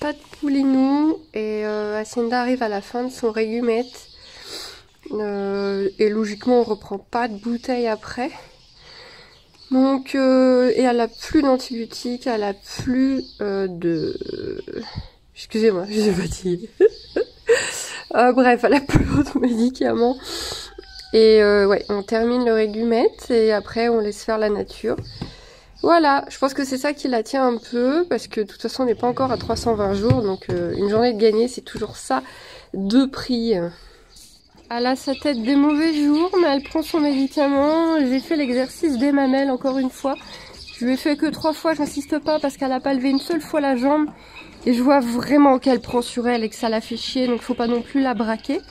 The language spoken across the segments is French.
pas de poulinou et Hacienda arrive à la fin de son régumette. Et logiquement on reprend pas de bouteille après. Donc et elle a plus d'antibiotiques, elle a plus de... Excusez-moi, je suis fatiguée. Bref, elle a plus d'autres médicaments. Et ouais, on termine le régumette et après on laisse faire la nature. Voilà, je pense que c'est ça qui la tient un peu, parce que de toute façon on n'est pas encore à 320 jours, donc une journée de gagné c'est toujours ça de prix. Elle a sa tête des mauvais jours, mais elle prend son médicament. J'ai fait l'exercice des mamelles encore une fois. Je lui ai fait que 3 fois, j'insiste pas parce qu'elle a pas levé une seule fois la jambe. Et je vois vraiment qu'elle prend sur elle et que ça la fait chier, donc faut pas non plus la braquer.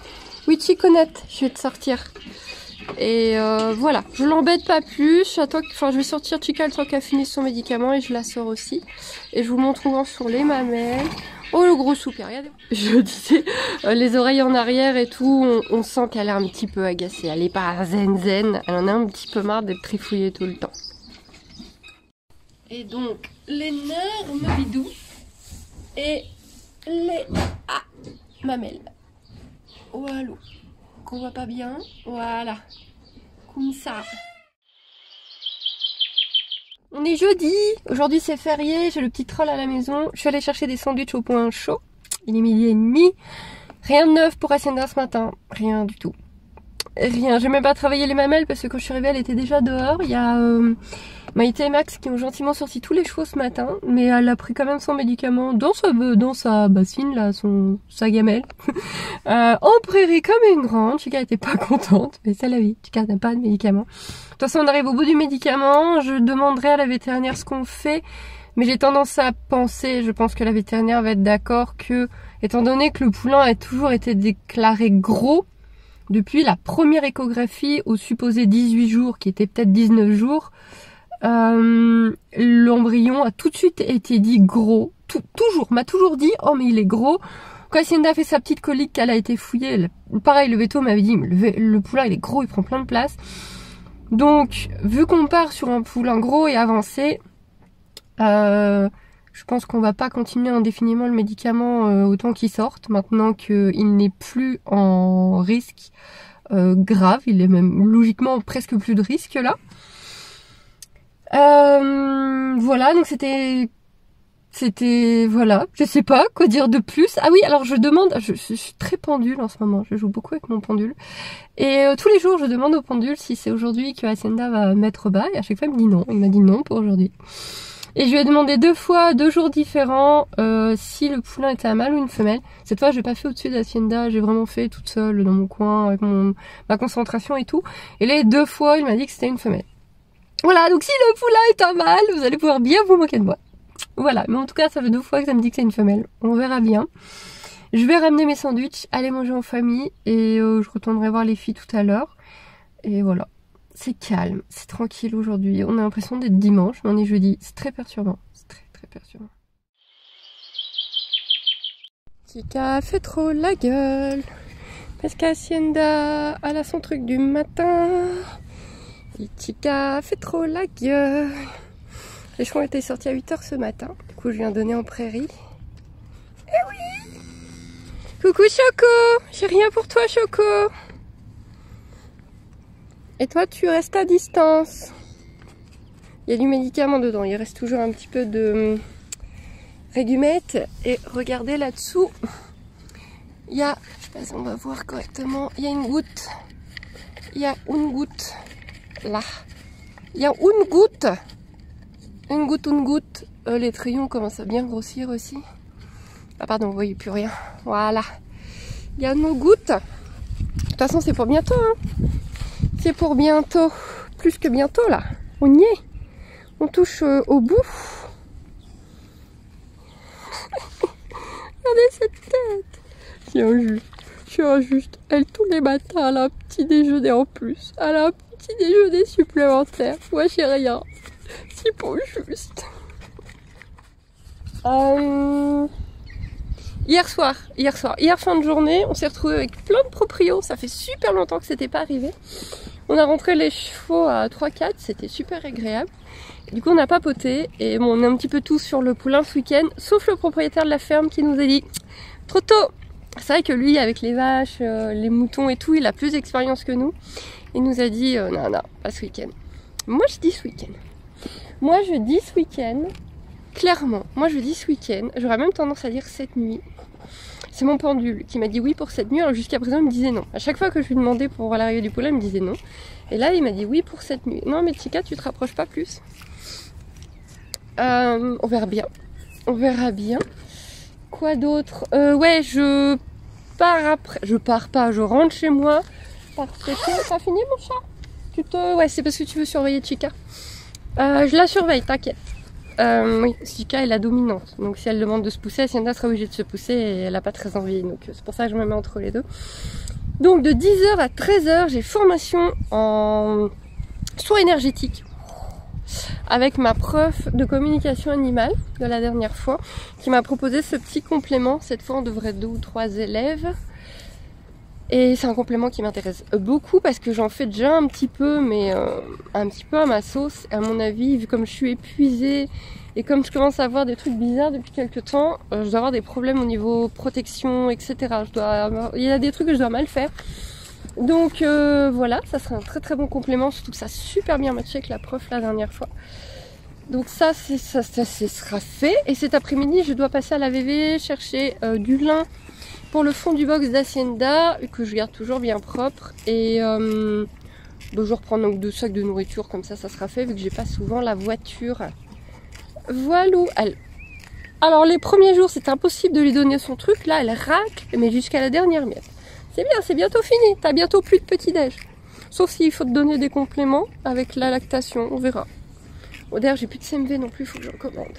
Oui, Chiconette, je vais te sortir. Et voilà, je l'embête pas plus. Je vais sortir Chica le temps qu'elle finisse son médicament et je la sors aussi. Et je vous montre où sur les mamelles. Oh le gros soupir, regardez. Je disais, les oreilles en arrière et tout, on sent qu'elle est un petit peu agacée. Elle est pas zen, elle en a un petit peu marre d'être trifouillée tout le temps. Et donc, l'énorme bidou et les mamelles. Voilà, qu'on voit pas bien, voilà, comme ça. On est jeudi, aujourd'hui c'est férié, j'ai le petit troll à la maison. Je suis allée chercher des sandwichs au point chaud, il est 12h30. Rien de neuf pour Hacienda ce matin, rien du tout. Rien, j'ai même pas travaillé les mamelles parce que quand je suis arrivée elle était déjà dehors. Il y a Maïté et Max qui ont gentiment sorti tous les chevaux ce matin, mais elle a pris quand même son médicament dans sa bassine, là, sa gamelle. En prairie comme une grande. Chica était pas contente, mais c'est la vie, Chica n'a pas de médicament. De toute façon on arrive au bout du médicament, je demanderai à la vétérinaire ce qu'on fait, mais j'ai tendance à penser, je pense que la vétérinaire va être d'accord que, étant donné que le poulain a toujours été déclaré gros, depuis la première échographie aux supposés 18 jours, qui était peut-être 19 jours, l'embryon a tout de suite été dit gros. M'a toujours dit, oh mais il est gros. Quand Hacienda a fait sa petite colique, qu'elle a été fouillée, pareil, le veto m'avait dit, le poulain il est gros, il prend plein de place. Donc, vu qu'on part sur un poulain gros et avancé, je pense qu'on va pas continuer indéfiniment le médicament autant qu'il sorte, maintenant qu'il n'est plus en risque grave, il est même logiquement presque plus de risque là. Voilà, donc c'était voilà, je sais pas quoi dire de plus. Ah oui, alors je demande, je suis très pendule en ce moment, je joue beaucoup avec mon pendule. Et tous les jours je demande au pendule si c'est aujourd'hui que Hacienda va mettre bas, et à chaque fois il me dit non, il m'a dit non pour aujourd'hui. Et je lui ai demandé 2 fois, 2 jours différents, si le poulain était un mâle ou une femelle. Cette fois, j'ai pas fait au-dessus d'Hacienda, j'ai vraiment fait toute seule dans mon coin avec ma concentration et tout. Et les 2 fois, il m'a dit que c'était une femelle. Voilà, donc si le poulain est un mâle, vous allez pouvoir bien vous moquer de moi. Voilà, mais en tout cas, ça fait 2 fois que ça me dit que c'est une femelle. On verra bien. Je vais ramener mes sandwichs, aller manger en famille et je retournerai voir les filles tout à l'heure. Et voilà. C'est calme, c'est tranquille aujourd'hui. On a l'impression d'être dimanche, mais on est jeudi. C'est très perturbant. C'est très très perturbant. Chica fait trop la gueule. Parce qu'Hacienda, elle a son truc du matin. Et Chica fait trop la gueule. Les chevaux étaient sortis à 8h ce matin. Du coup, je viens donner en prairie. Eh oui! Coucou Choco! J'ai rien pour toi, Choco! Et toi, tu restes à distance. Il y a du médicament dedans. Il reste toujours un petit peu de régumette. Et regardez là-dessous. Il y a, je sais pas si on va voir correctement, il y a une goutte. Il y a une goutte. Là. Il y a une goutte. Une goutte. Les trayons commencent à bien grossir aussi. Ah pardon, vous voyez plus rien. Voilà. Il y a une goutte. De toute façon, c'est pour bientôt, hein. C'est pour bientôt, plus que bientôt là, on y est, on touche au bout. Regardez cette tête. Tiens juste, elle tous les matins, elle a un petit déjeuner en plus, elle a un petit déjeuner supplémentaire. Moi j'ai rien, c'est pas juste. Hier fin de journée, on s'est retrouvé avec plein de proprios, ça fait super longtemps que c'était pas arrivé. On a rentré les chevaux à 3-4, c'était super agréable. Du coup on a papoté et bon, on est un petit peu tous sur le poulain ce week-end, sauf le propriétaire de la ferme qui nous a dit trop tôt. C'est vrai que lui avec les vaches, les moutons et tout, il a plus d'expérience que nous. Il nous a dit non, non, pas ce week-end. Moi je dis ce week-end. Moi je dis ce week-end, clairement, moi je dis ce week-end, j'aurais même tendance à dire cette nuit. C'est mon pendule qui m'a dit oui pour cette nuit, alors jusqu'à présent il me disait non. À chaque fois que je lui demandais pour l'arrivée du poulain, il me disait non. Et là il m'a dit oui pour cette nuit. Non mais Chica, tu te rapproches pas plus. On verra bien. On verra bien. Quoi d'autre? Ouais, je pars après. Je pars pas, je rentre chez moi. Parce que t'as fini mon chat? Ouais, c'est parce que tu veux surveiller Chica. Je la surveille, t'inquiète. Oui, Chica est la dominante. Donc si elle demande de se pousser, Hacienda sera obligée de se pousser et elle n'a pas très envie. Donc c'est pour ça que je me mets entre les deux. Donc de 10h à 13h, j'ai formation en soins énergétiques avec ma prof de communication animale de la dernière fois qui m'a proposé ce petit complément. Cette fois on devrait être 2 ou 3 élèves. Et c'est un complément qui m'intéresse beaucoup parce que j'en fais déjà un petit peu, mais un petit peu à ma sauce. À mon avis, vu comme je suis épuisée et comme je commence à avoir des trucs bizarres depuis quelques temps, je dois avoir des problèmes au niveau protection, etc. Il y a des trucs que je dois mal faire. Donc voilà, ça sera un très très bon complément, surtout que ça a super bien matché avec la prof la dernière fois. Donc ça sera fait. Et cet après-midi, je dois passer à la VV chercher du lin pour le fond du box d'Hacienda, que je garde toujours bien propre. Et je reprends donc 2 sacs de nourriture, comme ça sera fait, vu que j'ai pas souvent la voiture. Voilà. Alors les premiers jours, c'était impossible de lui donner son truc. Là, elle racle, mais jusqu'à la dernière miette. C'est bien, c'est bientôt fini. T'as bientôt plus de petit-déj. Sauf s'il faut te donner des compléments avec la lactation, on verra. Bon, d'ailleurs, j'ai plus de CMV non plus, il faut que j'en commande.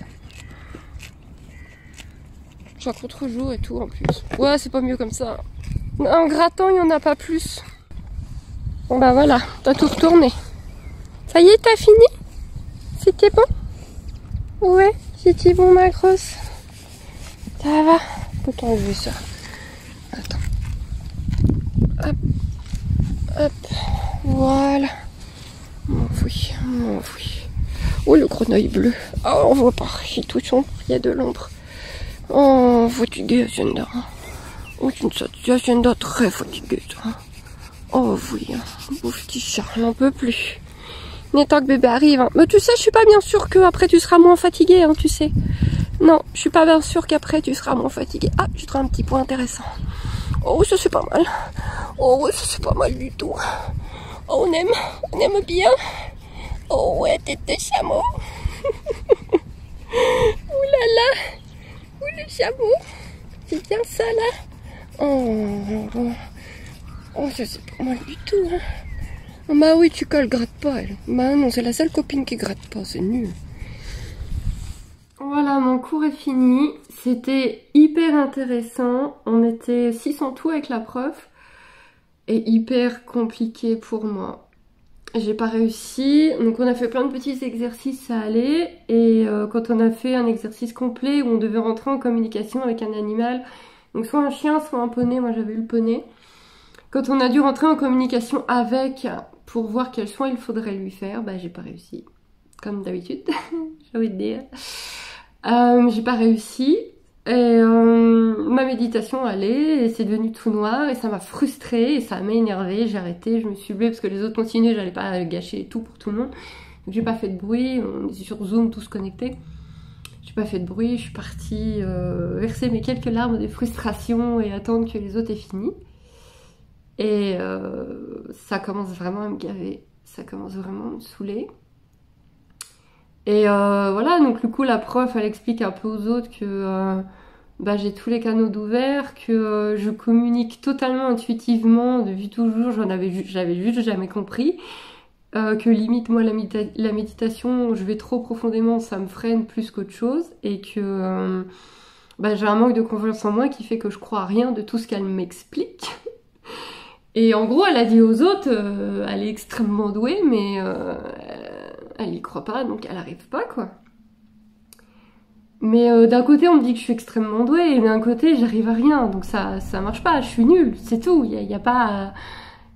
J'ai un contre-jour et tout en plus. Ouais, c'est pas mieux comme ça. En grattant, il n'y en a pas plus. Bon bah voilà, t'as tout retourné. Ça y est, t'as fini? C'était bon? Ouais, c'était bon ma grosse. Ça va? Faut t'enlever ça. Attends. Hop. Hop. Voilà. M'enfouis. Oh, le grenouille bleu. Oh, on voit pas. C'est tout sombre. Il y a de l'ombre. Oh, fatiguée, Hacienda. Oh, c'est une Hacienda très fatiguée, toi. Oh, oui. Beau petit chat, on n'en peut plus. Il est temps que bébé arrive. Hein. Mais tu sais, je suis pas bien sûre qu'après tu seras moins fatiguée, hein, tu sais. Non, je suis pas bien sûre qu'après tu seras moins fatiguée. Ah, j'ai trouvé un petit point intéressant. Oh, ça c'est pas mal. Oh, ouais, ça c'est pas mal du tout. Oh, on aime bien. Oh, ouais, tête de chameau. Ouh là là. Ouh, le chameau. C'est bien ça, là. Oh, ça c'est pas mal du tout, hein. Oh, bah oui, Chica, elle gratte pas, elle. Bah non, c'est la seule copine qui gratte pas, c'est nul. Voilà, mon cours est fini. C'était hyper intéressant. On était 6 en tout avec la prof. Et hyper compliqué pour moi. J'ai pas réussi. Donc on a fait plein de petits exercices, ça allait. Et quand on a fait un exercice complet où on devait rentrer en communication avec un animal, donc soit un chien, soit un poney, moi j'avais eu le poney. Quand on a dû rentrer en communication avec pour voir quel soin il faudrait lui faire, bah j'ai pas réussi. Comme d'habitude, j'ai envie de dire. J'ai pas réussi. Et ma méditation allait, et c'est devenu tout noir, et ça m'a frustrée, et ça m'a énervée. J'ai arrêté, je me suis levée parce que les autres continuaient, j'allais pas gâcher tout pour tout le monde. Donc j'ai pas fait de bruit, on est sur Zoom tous connectés. J'ai pas fait de bruit, je suis partie verser mes quelques larmes de frustration et attendre que les autres aient fini. Et ça commence vraiment à me gaver, ça commence vraiment à me saouler. Et voilà, donc du coup la prof elle explique un peu aux autres que j'ai tous les canaux d'ouvert, que je communique totalement intuitivement depuis toujours, j'avais juste jamais compris, que limite moi la méditation, je vais trop profondément, ça me freine plus qu'autre chose, et que j'ai un manque de confiance en moi qui fait que je crois à rien de tout ce qu'elle m'explique. Et en gros elle a dit aux autres, elle est extrêmement douée, mais elle y croit pas, donc elle arrive pas, quoi. Mais d'un côté, on me dit que je suis extrêmement douée, et d'un côté, j'arrive à rien, donc ça marche pas, je suis nulle, c'est tout. Il y a pas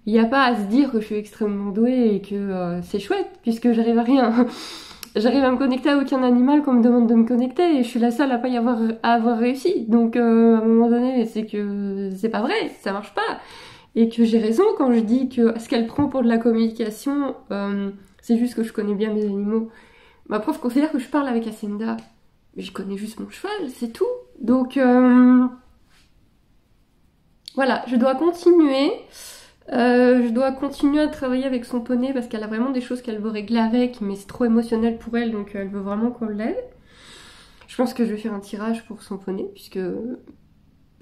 il n'y a pas à se dire que je suis extrêmement douée et que c'est chouette, puisque j'arrive à rien. J'arrive à me connecter à aucun animal qu'on me demande de me connecter, et je suis la seule à pas avoir réussi. Donc à un moment donné, c'est que c'est pas vrai, ça marche pas. Et que j'ai raison quand je dis que ce qu'elle prend pour de la communication, c'est juste que je connais bien mes animaux. Ma prof considère que je parle avec Hacienda, mais je connais juste mon cheval, c'est tout. Donc voilà, je dois continuer. Je dois continuer à travailler avec son poney parce qu'elle a vraiment des choses qu'elle veut régler avec, mais c'est trop émotionnel pour elle, donc elle veut vraiment qu'on l'aide. Je pense que je vais faire un tirage pour son poney, puisque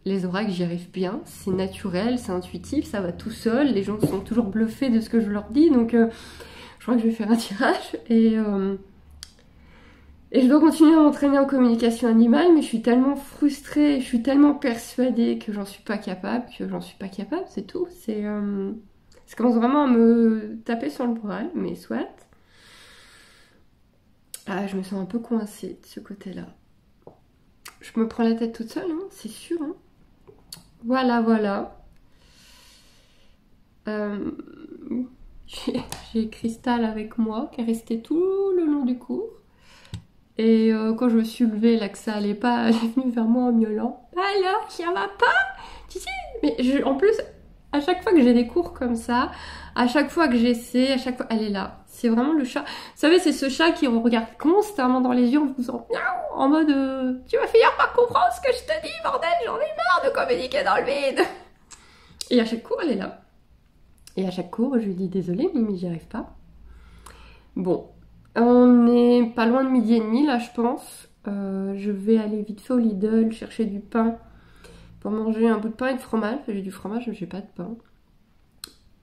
les oracles, j'y arrive bien, c'est naturel, c'est intuitif, ça va tout seul, les gens sont toujours bluffés de ce que je leur dis, donc je crois que je vais faire un tirage, et je dois continuer à m'entraîner en communication animale, mais je suis tellement frustrée, je suis tellement persuadée que j'en suis pas capable, c'est tout. Ça commence vraiment à me taper sur le moral, mais soit. Ah, je me sens un peu coincée de ce côté-là. Je me prends la tête toute seule, hein, c'est sûr. Hein. Voilà. J'ai Cristal avec moi, qui est restée tout le long du cours. Et quand je me suis levée, là que ça allait pas, elle est venue vers moi en miaulant. Alors, ça va pas? Tu sais, mais en plus, à chaque fois que j'ai des cours comme ça, à chaque fois que j'essaie, à chaque fois, elle est là. C'est vraiment le chat. Vous savez, c'est ce chat qui regarde constamment dans les yeux en faisant miaou, en mode tu vas finir par comprendre ce que je te dis, bordel, j'en ai marre de communiquer dans le vide. Et à chaque cours, elle est là. Et à chaque cours, je lui dis désolée, Mimi, j'y arrive pas. Bon. On est pas loin de 12h30 là, je pense. Je vais aller vite fait au Lidl chercher du pain pour manger un bout de pain et de fromage. J'ai du fromage, mais j'ai pas de pain.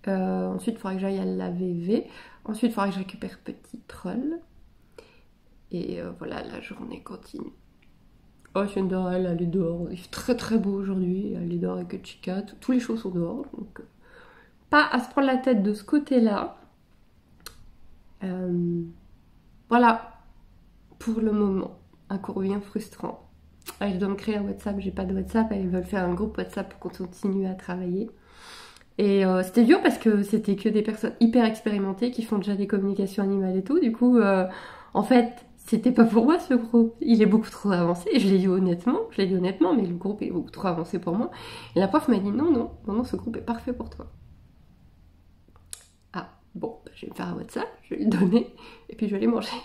Ensuite, il faudra que j'aille à la VV. Ensuite, il faudra que je récupère Petit Troll. Et voilà, la journée continue. Oh, Hacienda, elle est dehors. Il fait très très beau aujourd'hui. Elle est dehors avec Chica. Tous les chevaux sont dehors. Donc, pas à se prendre la tête de ce côté-là. Voilà, pour le moment, un cours bien frustrant. Je dois me créer un WhatsApp, j'ai pas de WhatsApp, ils veulent faire un groupe WhatsApp pour qu'on continue à travailler. Et c'était dur parce que c'était que des personnes hyper expérimentées qui font déjà des communications animales et tout. Du coup, en fait, c'était pas pour moi ce groupe. Il est beaucoup trop avancé. Et je l'ai dit honnêtement, mais le groupe est beaucoup trop avancé pour moi. Et la prof m'a dit non, ce groupe est parfait pour toi. Bon, je vais me faire un WhatsApp, je vais le donner, et puis je vais aller manger.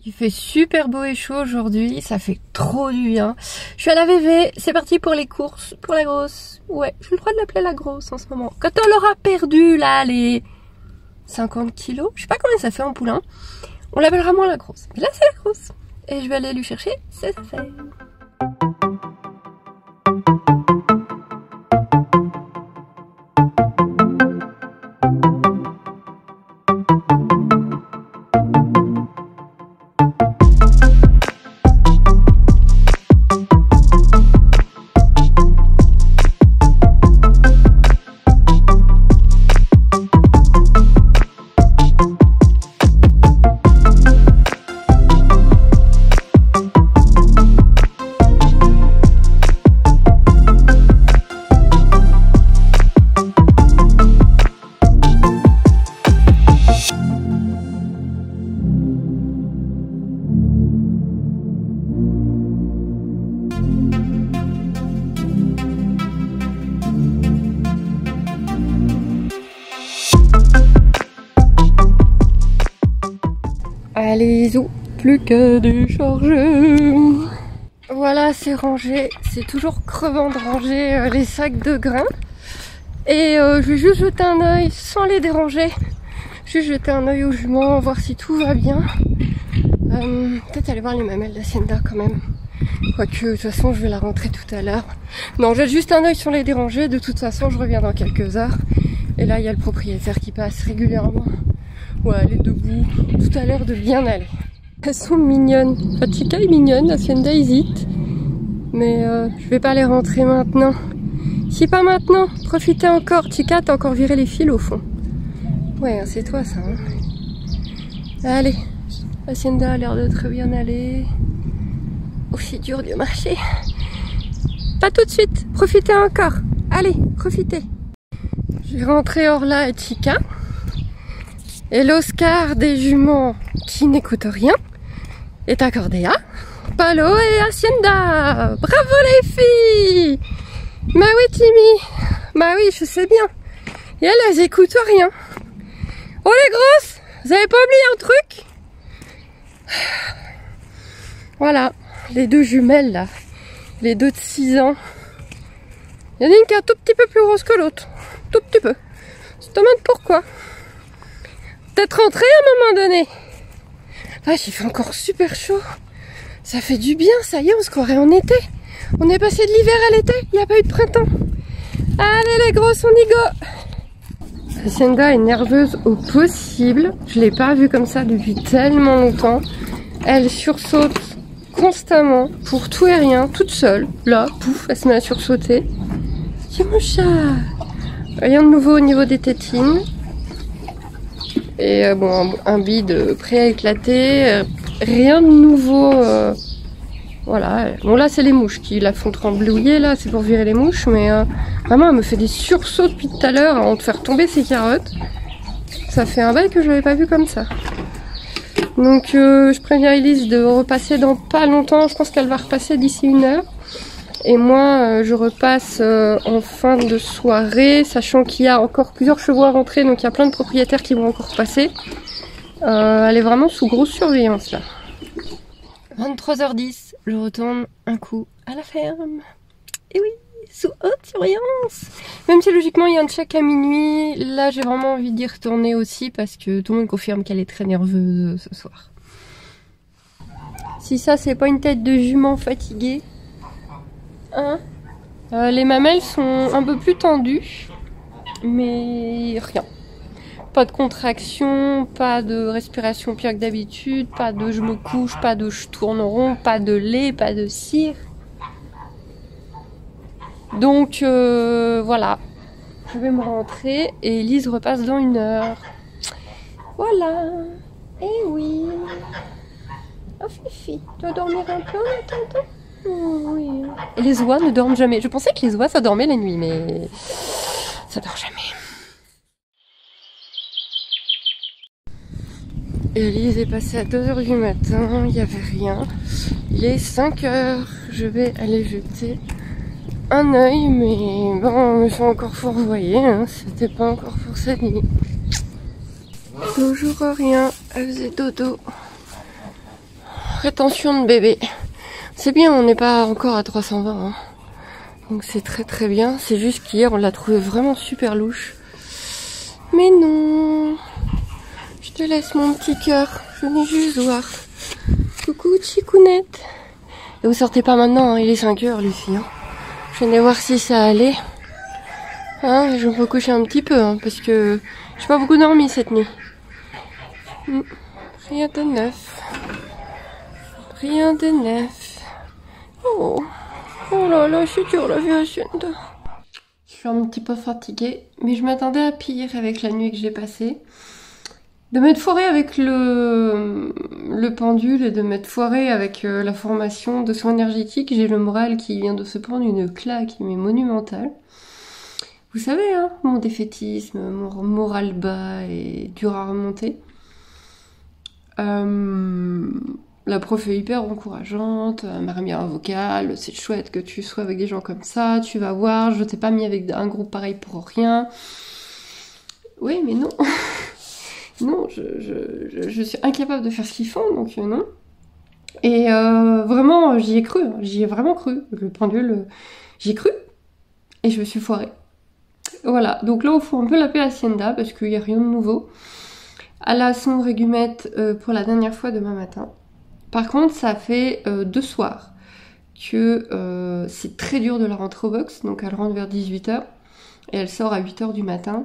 Il fait super beau et chaud aujourd'hui, ça fait trop du bien. Je suis à la VV, c'est parti pour les courses, pour la grosse. Ouais, j'ai le droit de l'appeler la grosse en ce moment. Quand on l'aura perdu, là, les 50 kilos, je sais pas combien ça fait en poulain, on l'appellera moins la grosse. Mais là, c'est la grosse. Et je vais aller lui chercher ses affaires. Allez, plus que du charger. Voilà, c'est rangé. C'est toujours crevant de ranger les sacs de grains. Et je vais juste jeter un œil sans les déranger. Juste jeter un œil aux juments, voir si tout va bien. Peut-être aller voir les mamelles d'Hacienda quand même. Quoique, de toute façon, je vais la rentrer tout à l'heure. Non, jette juste un œil sans les déranger. De toute façon, je reviens dans quelques heures. Et là, il y a le propriétaire qui passe régulièrement. Ouais, elle est debout. Tout à l'heure de bien aller. Elles sont mignonnes. Enfin, Chica est mignonne, Hacienda hésite. Mais je vais pas les rentrer maintenant. Si pas maintenant, profitez encore. Chica, t'as encore viré les fils au fond. Ouais, c'est toi ça. Hein. Allez, Hacienda a l'air de très bien aller. Aussi dur de marcher. Pas tout de suite, profitez encore. Allez, profitez. J'ai rentré Orla et Chica. Et l'Oscar des juments qui n'écoutent rien est accordé à Palo et Hacienda. Bravo les filles! Bah oui Timmy, bah oui je sais bien. Et elles écoutent rien. Oh les grosses, vous avez pas oublié un truc? Voilà, les deux jumelles là, les deux de 6 ans. Il y en a une qui est un tout petit peu plus grosse que l'autre, tout petit peu. Je te demande pourquoi. Peut-être rentrer à un moment donné. Ah, il fait encore super chaud. Ça fait du bien, ça y est, on se croirait en été. On est passé de l'hiver à l'été, il n'y a pas eu de printemps. Allez les grosses, on y go. Hacienda est nerveuse au possible. Je l'ai pas vue comme ça depuis tellement longtemps. Elle sursaute constamment pour tout et rien, toute seule. Là, pouf, elle se met à sursauter. C'est mon chat. Rien de nouveau au niveau des tétines. Et bon, un bide prêt à éclater. Rien de nouveau. Voilà. Bon là, c'est les mouches qui la font tremblouiller. Là, c'est pour virer les mouches. Mais vraiment, elle me fait des sursauts depuis tout à l'heure avant de faire tomber ses carottes. Ça fait un bail que je l'avais pas vu comme ça. Donc je préviens Elise de repasser dans pas longtemps. Je pense qu'elle va repasser d'ici 1 heure. Et moi, je repasse en fin de soirée, sachant qu'il y a encore plusieurs chevaux à rentrer, donc il y a plein de propriétaires qui vont encore passer. Elle est vraiment sous grosse surveillance là. 23h10, je retourne un coup à la ferme. Et oui, sous haute surveillance. Même si logiquement il y a un check à minuit, là j'ai vraiment envie d'y retourner aussi parce que tout le monde confirme qu'elle est très nerveuse ce soir. Si ça c'est pas une tête de jument fatiguée. Hein, les mamelles sont un peu plus tendues, mais rien. Pas de contraction, pas de respiration pire que d'habitude, pas de je me couche, pas de je tourne rond, pas de lait, pas de cire. Donc voilà, je vais me rentrer et Elise repasse dans 1 heure. Voilà, et oui. Oh Fifi, tu vas dormir un peu en attendant? Oh, oui. Et les oies ne dorment jamais. Je pensais que les oies ça dormait la nuit, mais ça dort jamais. Elise est passée à 2h du matin, il n'y avait rien. Il est 5h, je vais aller jeter un œil, mais bon, ils sont encore fourvoyés, hein. C'était pas encore pour cette nuit. Toujours rien, elle faisait dodo. Rétention de bébé. C'est bien, on n'est pas encore à 320. Hein. Donc c'est très très bien. C'est juste qu'hier, on l'a trouvé vraiment super louche. Mais non. Je te laisse mon petit cœur. Je venais juste voir. Coucou, chicounette. Et vous sortez pas maintenant, hein. Il est 5h, les filles. Hein. Je venais voir si ça allait. Hein, je vais me recoucher un petit peu, hein, parce que j'ai pas beaucoup dormi cette nuit. Rien de neuf. Rien de neuf. Oh, oh là là, c'est dur la vie Hacienda. Je suis un petit peu fatiguée, mais je m'attendais à pire avec la nuit que j'ai passée. De m'être foirée avec le pendule et de m'être foirée avec la formation de soins énergétiques, j'ai le moral qui vient de se prendre une claque mais monumentale. Vous savez, hein, mon défaitisme, mon moral bas et dur à remonter. La prof est hyper encourageante, elle m'a remis un vocal, c'est chouette que tu sois avec des gens comme ça, tu vas voir, je t'ai pas mis avec un groupe pareil pour rien. Oui, mais non. Non, je suis incapable de faire ce qu'ils font, donc non. Et vraiment, j'y ai cru, hein, j'y ai vraiment cru. Le pendule, j'y ai cru, et je me suis foirée. Voilà, donc là, il faut un peu l'appeler Hacienda, parce qu'il n'y a rien de nouveau. Elle a son régumette pour la dernière fois demain matin. Par contre, ça fait 2 soirs que c'est très dur de la rentrer au box, donc elle rentre vers 18h, et elle sort à 8h du matin.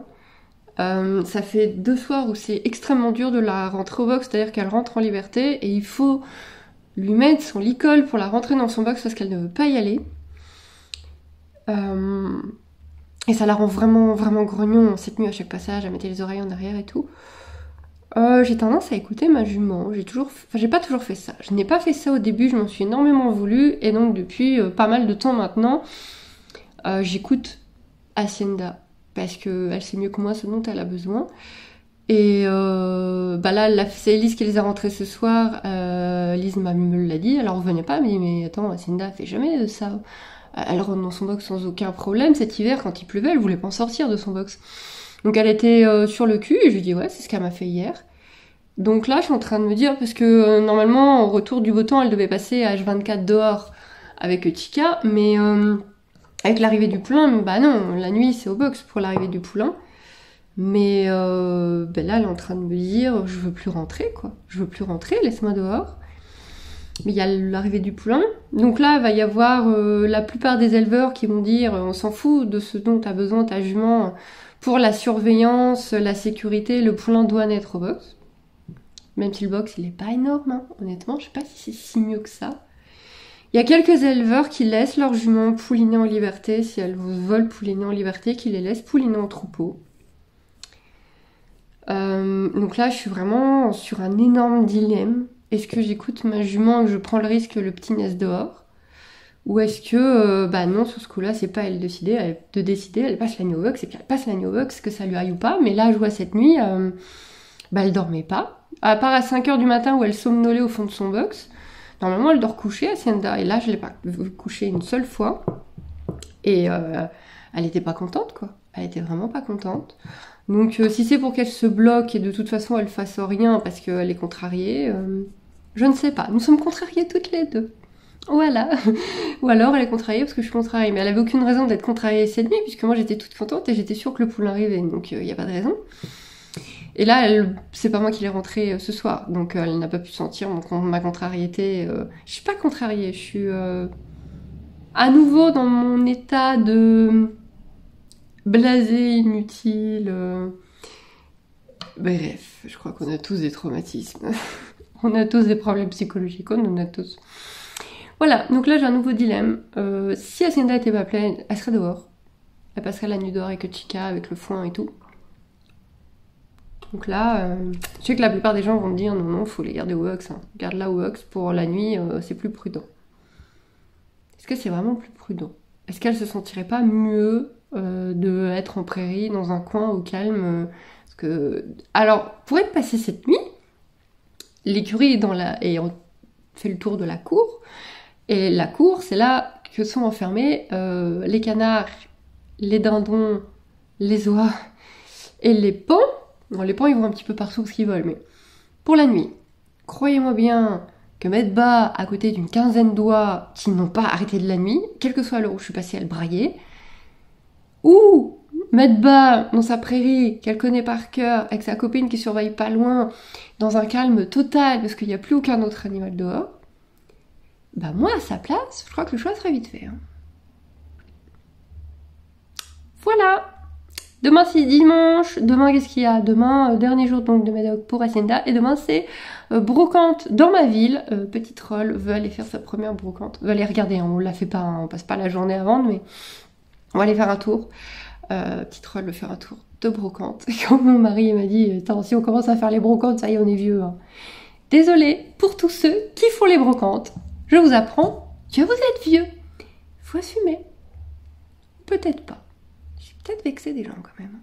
Ça fait 2 soirs où c'est extrêmement dur de la rentrer au box, c'est-à-dire qu'elle rentre en liberté, et il faut lui mettre son licol pour la rentrer dans son box parce qu'elle ne veut pas y aller. Et ça la rend vraiment, vraiment grognon cette nuit à chaque passage, à mettre les oreilles en arrière et tout. J'ai tendance à écouter ma jument, j'ai pas toujours fait ça. Je n'ai pas fait ça au début, je m'en suis énormément voulu, et donc depuis pas mal de temps maintenant, j'écoute Hacienda parce qu'elle sait mieux que moi ce dont elle a besoin. Et là, c'est Elise qui les a rentrés ce soir. Elise me l'a dit, elle en revenait pas, elle me dit mais attends, Asinda fait jamais ça. Elle rentre dans son box sans aucun problème. Cet hiver, quand il pleuvait, elle voulait pas en sortir de son box. Donc elle était sur le cul, et je lui dis ouais, c'est ce qu'elle m'a fait hier. Donc là, je suis en train de me dire, parce que normalement, au retour du beau temps, elle devait passer à H24 dehors avec Chica, mais avec l'arrivée du poulain, bah non, la nuit c'est au box pour l'arrivée du poulain. Mais là, elle est en train de me dire, je veux plus rentrer, quoi. Je veux plus rentrer, laisse-moi dehors. Mais il y a l'arrivée du poulain. Donc là, il va y avoir la plupart des éleveurs qui vont dire, on s'en fout de ce dont t'as besoin ta jument pour la surveillance, la sécurité, le poulain doit naître au box. Même si le box, il est pas énorme, hein. Honnêtement, je sais pas si c'est si mieux que ça. Il y a quelques éleveurs qui laissent leurs juments pouliner en liberté, si elles veulent pouliner en liberté, qui les laissent pouliner en troupeau. Donc là, je suis vraiment sur un énorme dilemme. Est-ce que j'écoute ma jument et que je prends le risque que le petit naisse dehors? Ou est-ce que, non, sur ce coup-là, c'est pas elle de décider, elle passe la nuit au box, et puis elle passe la nuit au box, que ça lui aille ou pas. Mais là, je vois cette nuit, elle dormait pas. À part à 5h du matin où elle somnolait au fond de son box. Normalement, elle dort couchée, Hacienda. Et là, je l'ai pas vue coucher une seule fois. Et elle était pas contente, quoi. Elle était vraiment pas contente. Donc si c'est pour qu'elle se bloque et de toute façon elle fasse rien parce qu'elle est contrariée, je ne sais pas. Nous sommes contrariées toutes les deux. Voilà. Ou alors elle est contrariée parce que je suis contrariée. Mais elle avait aucune raison d'être contrariée cette nuit puisque moi j'étais toute contente et j'étais sûre que le poulain arrivait. Donc il n'y a pas de raison. Et là, c'est pas moi qui l'ai rentrée ce soir. Donc elle n'a pas pu sentir ma contrariété. Je suis pas contrariée, je suis à nouveau dans mon état de blasé, inutile. Bref, je crois qu'on a tous des traumatismes. On a tous des problèmes psychologiques, on en a tous. Voilà, donc là j'ai un nouveau dilemme. Si Hacienda était pas pleine, elle serait dehors. Elle passerait la nuit dehors avec Chica, avec le foin et tout. Donc là, je sais que la plupart des gens vont me dire non, faut les garder au box. Hein. Garde-la au box pour la nuit, c'est plus prudent. Est-ce que c'est vraiment plus prudent? Est-ce qu'elle se sentirait pas mieux de être en prairie, dans un coin au calme parce que... Alors, pour être passé cette nuit, l'écurie et on fait le tour de la cour. Et la cour, c'est là que sont enfermés les canards, les dindons, les oies et les paons. Bon, les paons, ils vont un petit peu partout parce qu'ils volent, mais pour la nuit, croyez-moi bien que mettre bas à côté d'une quinzaine d'oies qui n'ont pas arrêté de la nuit, quelle que soit l'heure où je suis passée à le brailler, ou mettre bas dans sa prairie qu'elle connaît par cœur, avec sa copine qui surveille pas loin, dans un calme total parce qu'il n'y a plus aucun autre animal dehors, moi à sa place, je crois que le choix serait vite fait. Hein. Voilà. Demain c'est dimanche, demain qu'est-ce qu'il y a? Demain, dernier jour donc de Médoc pour Hacienda, et demain c'est brocante dans ma ville. Petite Troll veut aller faire sa première brocante, veut aller regarder, hein, on la fait pas, hein, on passe pas la journée à vendre, mais on va aller faire un tour. Petite Troll veut faire un tour de brocante. Et quand mon mari m'a dit, attends, si on commence à faire les brocantes, ça y est, on est vieux. Hein. Désolée pour tous ceux qui font les brocantes. Je vous apprends que vous êtes vieux. Faut assumer. Peut-être pas. J'ai peut-être vexé des gens quand même.